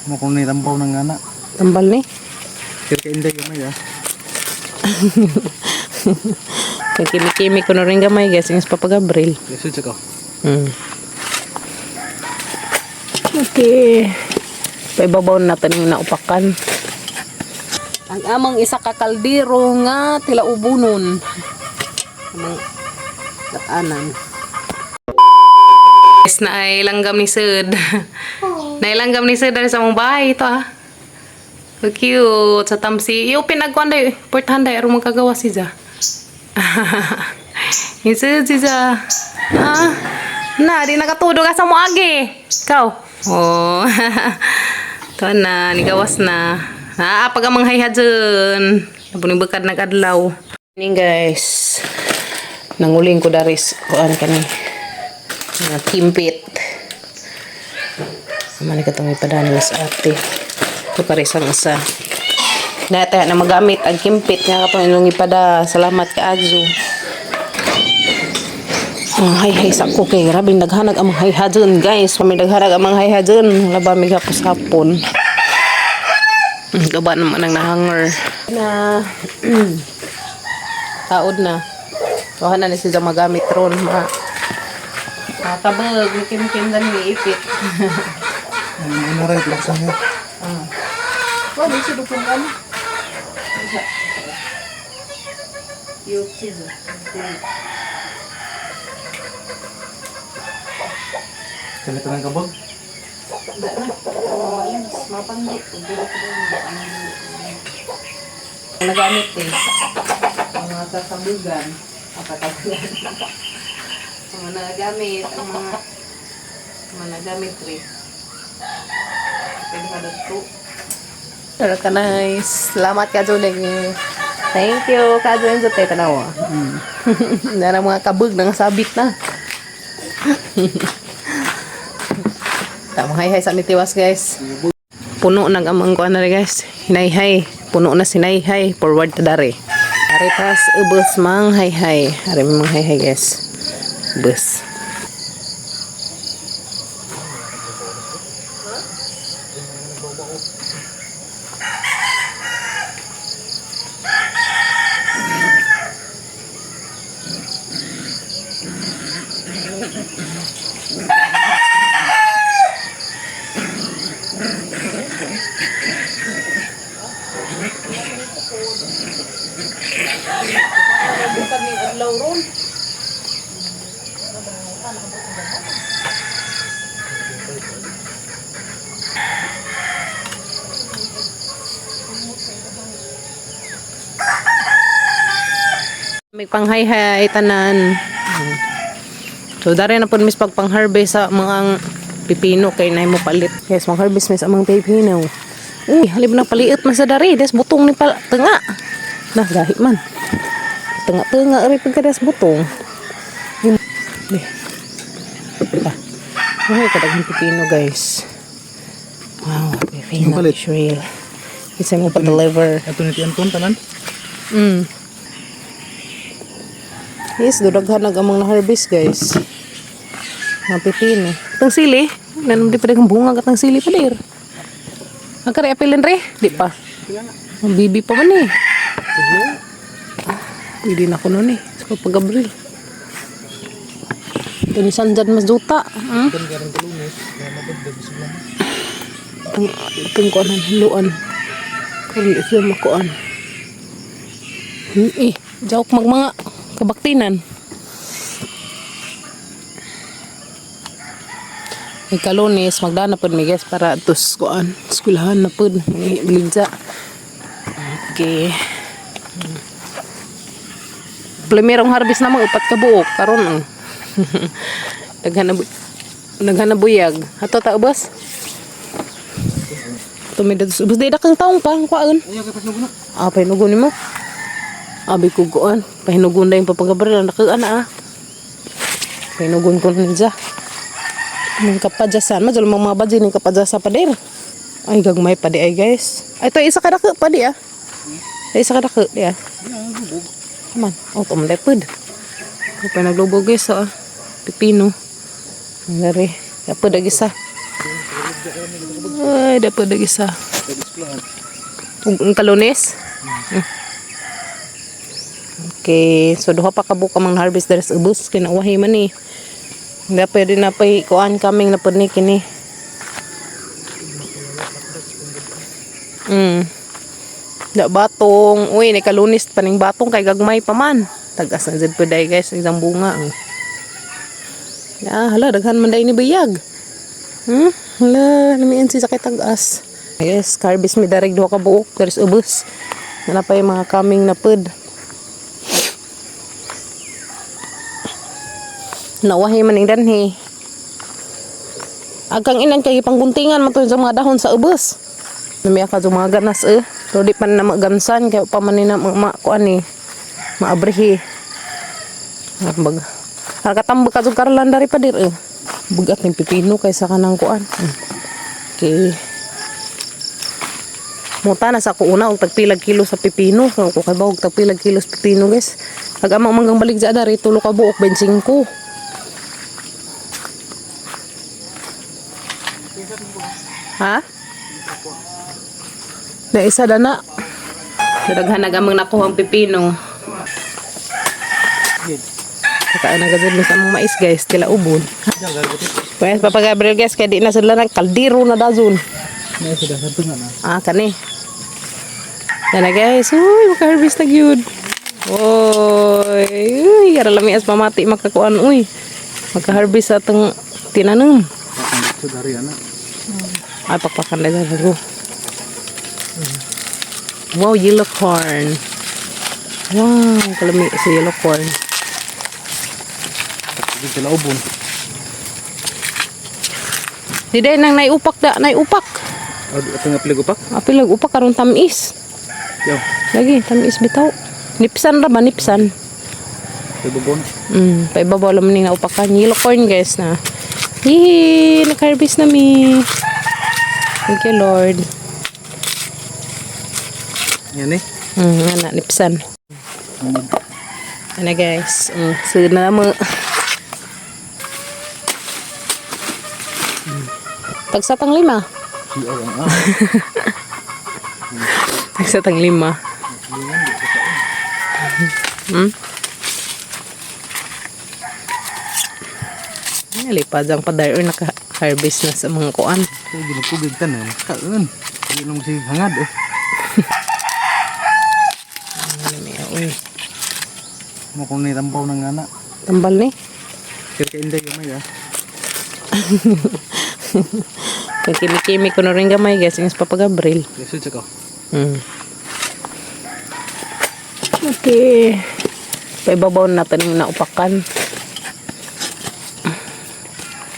Mo kung nitambaw ng anak. Tambal ni. Kaya hindi gamay ah. Kaya kimi-kimi ko na rin gamay guys. Yung Papa Gabriel. Yeso ko. Okay. Paibabaw natin yung naupakan. Ang amang isa ka kaldero nga tila ubunon. Amang latanan. Guys, nailanggam ni Sud. Nailanggam ni Sud dari sa mong bahay ito ah. So cute. Sa tamsi. Yung pinagkuhan dayo. Portahan dayo. Arong magkagawa si Za. Yung Sud si Za. Ah. Na, di nakatudo ka sa muagi. Ikaw. Oh. Ito na. Nigawas na. Ah, pag amang hayha dyan. Napunibagkad nag-adlaw. Ini guys. Nanguling ko daris. Kuan ka ni. Kimpit. Naman ikatong ipadana sa ate. Ito parisang isa. Dati na magamit ang kimpit nga kapag inong ipada. Salamat ka Azu. Hay sa ko kay grabe naghanag ang hayha dyan guys. Kami naghanag ang hayha dyan. Wala ba may hapos hapon. Gaba naman ang nahanger. Na taod na. Tuhan na siya magamit ron. Tabag, kim-kim na niipit. Ano rin laksan niya. Wala di siya dukungan. Yung siya. Ganito ng kabog. Tidak na. Ayan, mapangit. Ang nagamit eh. Ang mga sasabugan. Ang mga nagamit. Ang mga nagamit rin. Pwede ka dito. Pero ka nice. Salamat ka dyan eh. Thank you. Ka dyan sa tayo tanawa. Nara mga kabug na sabit na. Tamang hay-hay sa mitiwas guys. Puno nang amang kuan na guys. Hinay-hay. Puno na sinay-hay. Forward to dari. Aritas ubos mang hay-hay. Ari mang hay-hay guys. Ubos. Bukan ning adlaw ron. May panghay-hay tanan. So dari na pud mis pagpang-harvest sa mga pipino kay nay mo palit. Guys, mag-harvest mis amang pipino. Uy, halib na paliit man sa dari, des butong ni tenga. Nah, gahi man. Tengah-tengah rin pagkadas butong. Ay, kadagang pipino guys. Wow, pipino Israel. Isa mo pa-deliver. Ito ni Tianton tanan? Yes, dudaghan nagamang na-harvest guys. Mga pipino. Itang sili. Nanong di pa rin bunga katang sili pa dir. Ang kari apilin re? Di pa. Ang bibi pa man eh. Hindi na ko nun eh. Sa Papa Gabriel. Ito ni Sanjan mas juta. Itong kuanan, hiluan. Kali ito makuan. Jawak mga kabaktinan. May Kalunes, magdana po may guys para tos kuan. Skulahan na po. Biligza. Okay. Primerong harvest na upat ka buok karon daghan na buyag ato ta ubos tumidados ubos day dakang taong pa kuan pahinugon nimo abi ko kuan pahinugon day Papa Gabriel nakaan na pahinugon ko ninja ning kapadyasan madul mga badji ning kapadyasa pa der ay gagmay pa di ay guys ay to isa ka dako pa di isa ka dako di man, tuman lepod. Kapag naglubog guys, pipino. Ang gari, lepod agisa. Ay, dapat lagi sa. Ang kalunis? Okay, so duha pa ka buka mang harvest dari sa ubos kinawahi man ni. Hindi pwede na pa kuan kaming na pud ni kini. Da batong, uy, ni kalunis paning batong kay gagmay pa man. Tagas na jud pud ay guys, isang bunga. Ya, hala daghan man day ni bayag. Hala, namian si sakit tagas. Yes, harvest mi darig duha ka buok dari sa ubos. Na pa yung mga kaming na pud. Nawahi man ning danhi. Agang ilang kay pangguntingan man to sa mga dahon sa ubos. Namiya ka mga ganas pero di pa na magansan kaya pa man na kuan ni maabrihi. Bag. Nakatambak ka jud karlan dari pa dir bugat ning pipino kaysa kanang kuan. Okay. Muta na sa ko una og tagpilag kilo sa pipino so ko kay bawog tagpilag kilo sa pipino guys. Ag amang manggang balik sa dari tulo ka buok 25. Ha? Na isa dana. Daghan nagamang nakuha ang pipino. Kakaan na gazid sa mga mais guys, tila ubon. Pues Papa Gabriel guys, kaya di na sila ng kaldero na dazon. Kani. Yan na guys, uy, maka-harvest na gyud. Uy, yara lami as pamati makakuan, uy. Maka-harvest sa itong tinanong. Ay, pakpakan na dyan. Wow, yellow corn. Wow, kalami sa yellow corn. Hindi sila ubon. Di day nang naiupak da, naiupak. Ito nga pilag upak? Pilag upak karon tamis. Yo. Lagi tamis bitaw. Nipsan ra ba nipsan? Ibabon. Paibabaw lang ning naupakan yellow corn guys na. Yee, naka-harvest na mi. Thank you Lord. Yan eh. Anak nipsan. Ano guys, sunod na mo. Tagsatang 5. Tagsatang 5. Lipad ang padayon naka-harvest na sa mga kuan. Kaya ginapugig ka na. Kaon. Hindi nung si hangad Uy. Mo kung nitambaw ng anak. Tambal ni. Kaya kainday yung may Kung kimi-kimi ko na rin gamay guys. Yung Papa Gabriel. Yeso tsaka. Okay. Paibabaw natin yung naupakan.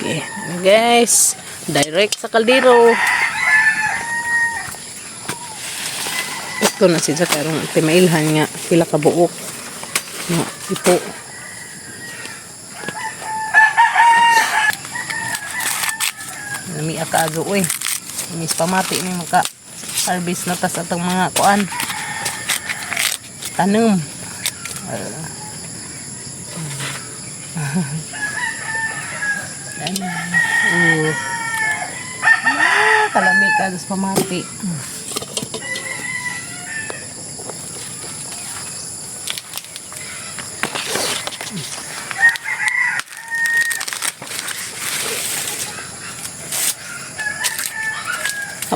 Okay. Guys. Direct sa kaldero. Ito na siya karong timailhan nga. Pila ka buok. Ipo. Nami akago uy. Miss pamati ni maka harvest na tas atong mga kuan. Tanom. Kalami ka sa pamati.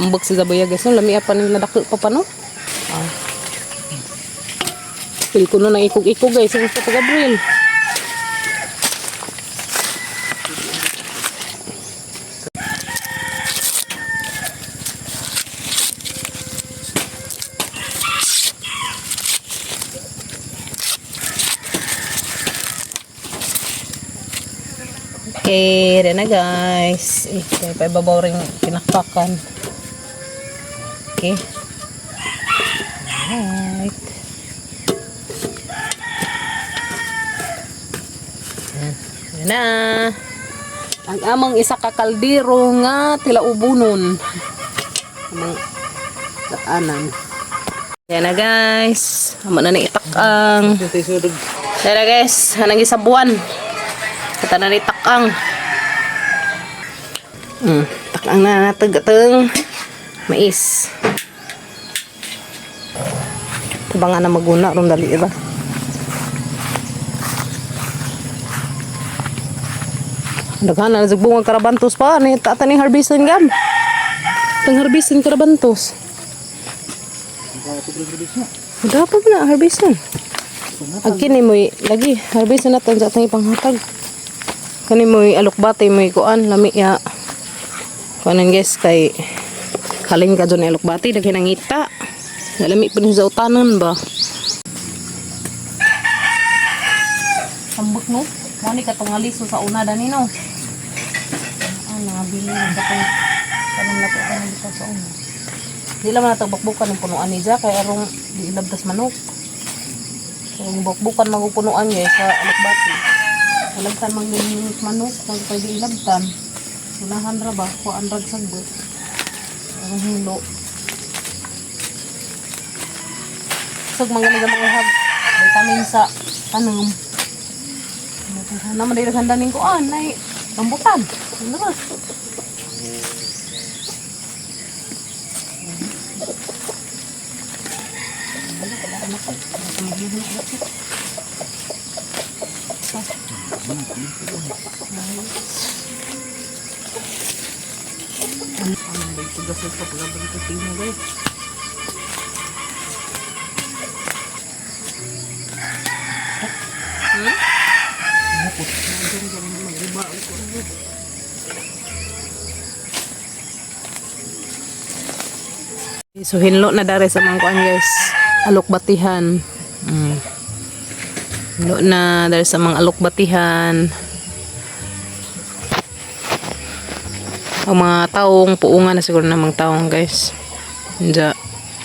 Ambok sa Zaboya guys, no? Lami apa nila dako pa no? Pil ko na ikog-ikog guys, yung Papa Gabriel. Okay, rin na guys. Okay, paibabaw rin pinakpakan. Okay. Alright. Yan na. Ang amang isa ka kaldero nga tila ubunon. Amang daanan. Yan na guys. Amo na ni itakang. Yan na guys. Hanang isabuan. Kata na ni takang. Ang nanatag-atang mais. Tabangan na maguna ron dali ba. Daghan na nagbunga karabantos pa ni tata ning harvestin gam. Tang harvestin karabantos. Dapat na harvestin. Agkin ni mo lagi harvestin naton sa atong ipanghatag. Kani mo alukbati mo kuan lami ya. Kuanan guys kay halin ka dyan alukbati daghan ang ita. Lami pa sa utanan ba. Sambot no. Mo ni katong aliso sa una dani no. Nabili na dakong kanang nato kanang dito sa una. Di lang na tagbukbukan ng punuan ni Jack kay arong di ilabdas manok. Kung bukbukan magupunuan guys sa alukbati. Ilabtan maglinis manok kung pwede ilabtan. Unahan ra ba kuan rag sagbot. Ang hilo. Sug mangani mga hab vitamin sa tanong. Naman dahil sa daning kuan ay rambutan. Ano ba? So hinlo na dari sa mga kuan guys. Alukbatihan. Hinlo na dari sa mga alukbatihan. Ang mga taong puungan na siguro na mga taong guys. Diya.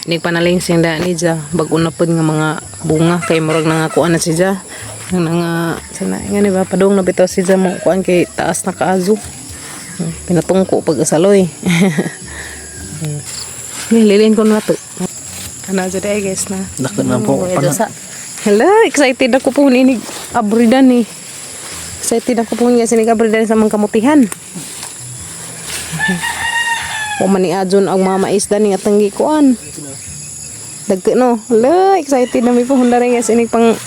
Hindi pa nalingsing da ni Diya. Bago na po nga mga bunga. Kay murag na nga kuan na si Diya. Nga nga. Sana nga ni ba. Padung na bitaw si Diya mo kuan kay taas na kaazo. Pinatungko pag asaloy. Lilin ko na to. Ano sa day guys na. Dako na po. Hello, excited ako po ni abridan ni. Excited ako po niya sinig abridan sa mga kamutihan. O mani adjon ang mga maisda ni atang gikuan. Dagko no. Hello, excited na mi po hundare guys sinig pang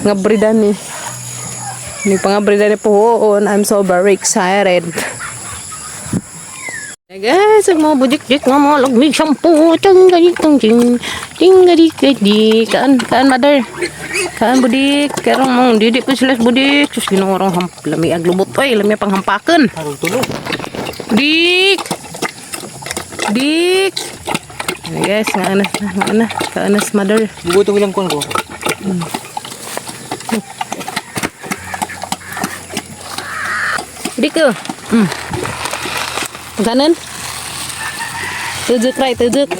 ngabridan ni. Ni pang abridan ni po. I'm so very excited. Guys, ang mga budik-dik nga mga lagmig shampoo ting-gadik-ting-gadik-gadik kaan mother kaan budik karong mong didik po sila budik sus ginurong lami aglubot oy lami pang hampakan dik dik guys nga ana kaanas mother buto bilang kuan ko dik ko kanan tujuk right tujuk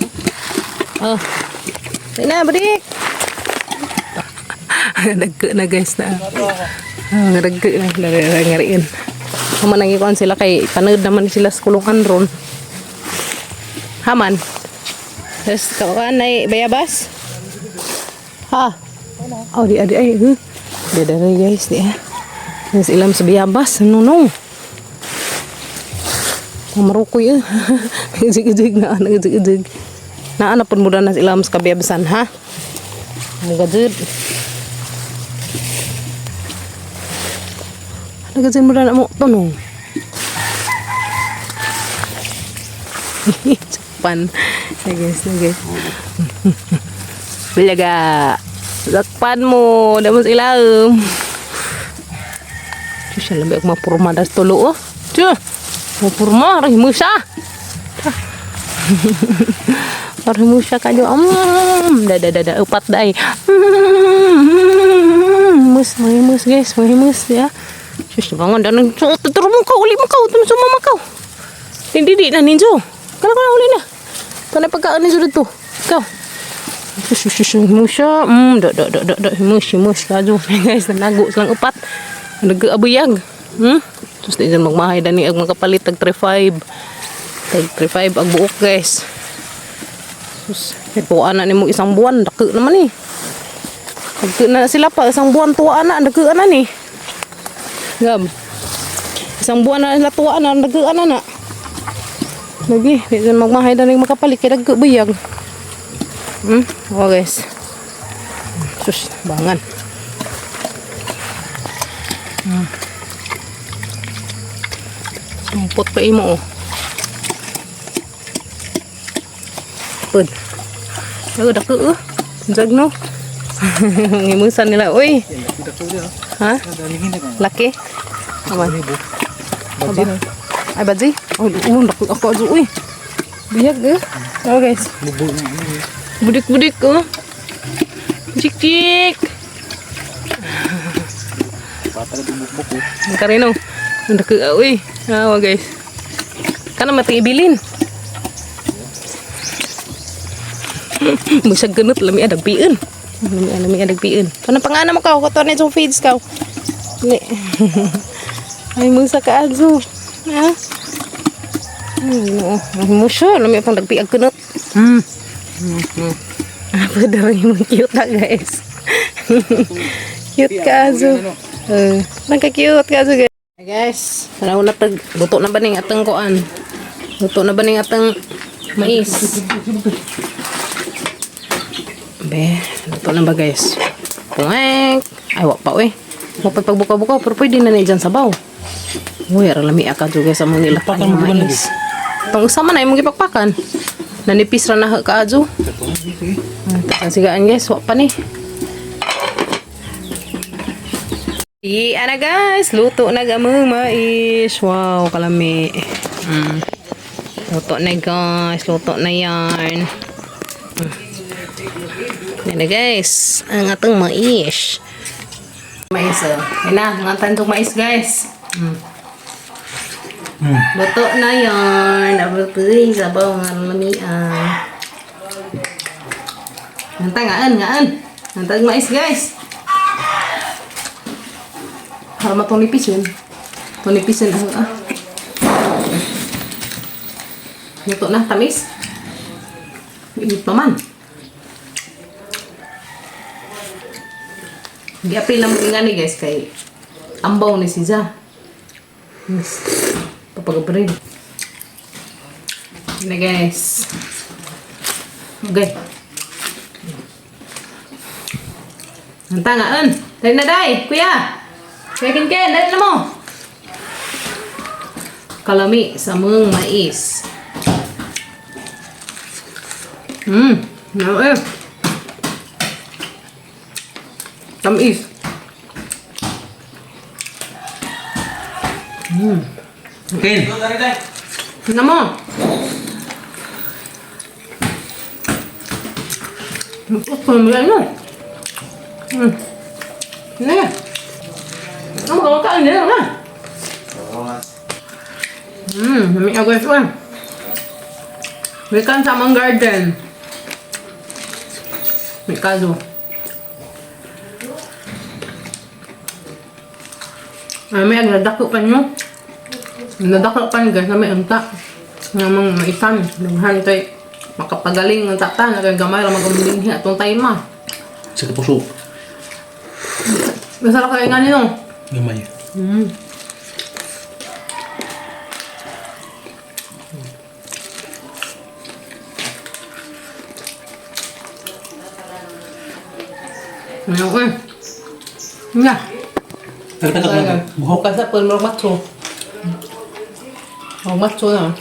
oh na break dagko na guys na dagko na ngariin naman nangikuan sila kay panood naman sila sa kulungan ron haman terus kawan naik bayabas ha oh di adi ay dia guys dia ilam sa bayabas no marukoy gijig na gijig na ana pun muda na sila mas kabiyabasan ha gajud gajud muda na mo tono pan guys bilaga zakpan mo damos ilaum susah lebih aku mapurma das tolo oh cuh purma rimusa rimusa kajo dada upat dai mus guys mus ya sus bangun dan turun kau uli kau tu semua makau didi na ninjo kalau uli na tanah pagkaan ni sudah tu kau sus musa mus kajo guys nago selang upat nag-abuyag terus di dyan magmahay dani ang makapalit tag 3.5 ang buok guys terus tuwaan na ni mo isang buwan dako naman dako na sila pa isang buwan tuwaan na dako na ni gab isang buwan na sila tuwaan na dako na Lagi, di dyan magmahay na rin makapalik. Kaya nagkabuyag. Oh guys. Sus, bangan. Sumpot pa imo oh. Pud. Dako Jagno. Ngimusan nila. Uy. Ha? Laki. Aman. Aba. Ay badji. Oh, dako ako ajo uy. Biyag eh. Oh guys. Budik oh. Cik. Karino. Dako uy. Ah, guys. Kana mati ibilin. Musag ganut lami adag piun. Lami adag piun. Kana pangana mo ka ko to ni feeds ka. Ni. Ay musa ka azu. Ha? Muso lami pang dagpiag ganut. Apa daw yung cute na guys. Cute ka azu. Nagka-cute ka azu guys. Hey guys, sana na tag luto na ba ning atang kuan? Luto na ba ning atang mais? Be, luto na ba guys? Puwek. Ay, wak pa we. Wak pa pagbuka-buka, pero pwede na na dyan sabaw. Uy, aralami aka juga sa mga ilak ng mais. Pang-usama na yung mga ipakpakan. Nanipis ra na ka adjo. Sigaan guys, wak pa ni. Ana guys, luto na gamang mais. Wow, kalami. Luto na guys, luto na yan. Yan na guys, ang atong mais. Mais yan na, ang atong mais guys. Luto na yan. Nabutuloy, sabaw nga lamian. Nantang ngaan. Nantang mais guys. Para matong nipisin. Itong nipisin Luto na, tamis. Init naman. Gi-apil lang nga ni guys kay ambaw ni si Za. Yes. Papagabrin. Na guys. Okay. Nantangaan. Dali na day, kuya. Kuya Ken, dali na mo. Kalami sa mung mais. Tamis. Ken. Ano mo? Ito mo yan no? Ano yan? Ano mo kain nila na? May agad ito may kan sa mga garden. May kaso. May agradako pa nyo. Nadako pa nyo guys na may unta. Nga mga maitan. Naghan kay makapagaling ng tata. Nagagamay lang mag-umulinghi atong tayo ma. Sa kapuso. Masarap kayo nga nyo. Gamay. Ano ko eh. Nga. Buhok. Kasi po yung matso. Matso na.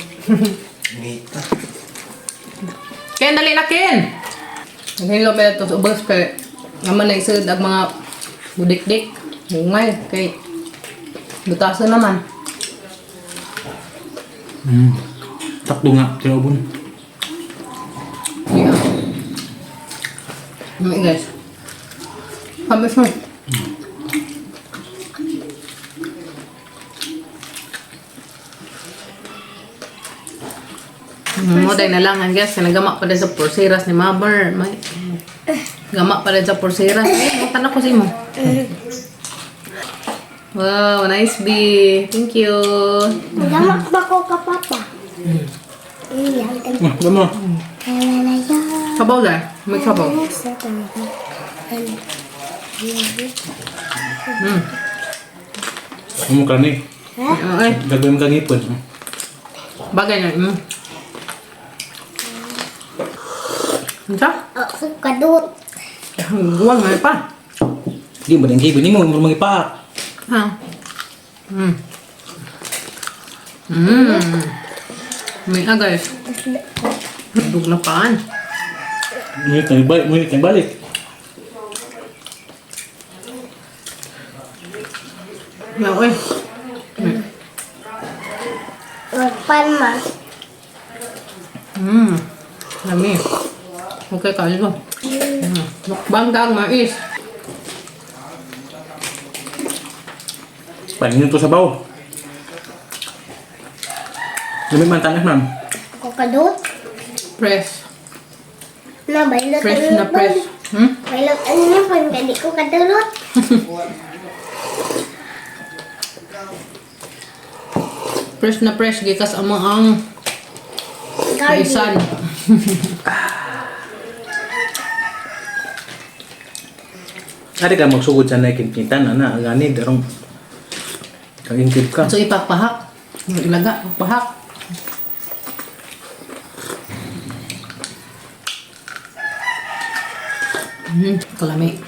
Ken, dali na Ken! Naghilo pa ito sa ubas kay naman na isod ang mga budik-dik. Ngay, kay butasan naman. Takdo nga, tinubon. Yeah. Guys. Habis mo. Moday na lang guys, nagama pa rin sa porseras ni Maber. Gama pa rin sa porseras. Makan ako sa imo. Wow, nice bee. Thank you. Salamat ba ko ka papa? Gama. Sabaw lang. May sabaw. Ano ka ni? Okay. Gagawin ka ngipon. Bagay na. Unsa? Ako kadut. Guwang nga pa. Di ba tinggi bini mo mangipa. Ha. May guys. Duglapan. Mo tang balik. Ya, oy. Magpan man. Lami. Okay, kain mo. Mukbang daang mais. Panin to sa baw. Lami man tanas ma'am. Ako kadut. Press. Na bailot Press na press. Bailot ano niya pag hindi ko kadulot. Press na press. Gikas amang ang kaisan. Ari ka magsugod sa nakinkitan ana gani darong kagintid ka. So, ipapahak. Ilaga. Pahak. Kalami.